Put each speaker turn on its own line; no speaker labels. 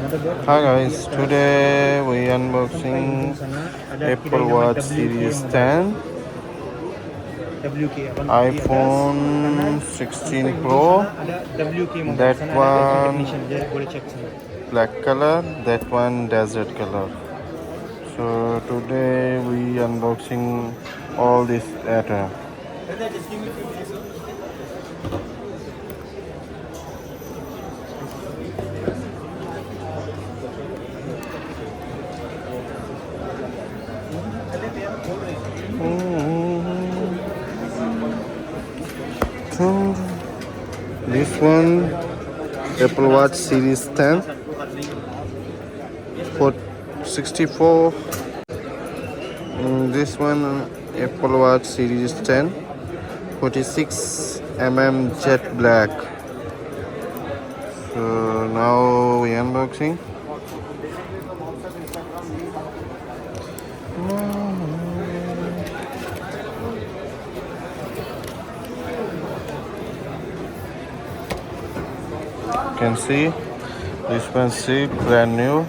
Hi guys, today we unboxing Apple Watch Series 10, iPhone 16 Pro. That one black color, that one desert color. So today we unboxing all this data. So this one Apple Watch Series 10 for 64. This one Apple Watch Series 10 46 jet black. So now we unboxing. You can see this one seat brand new.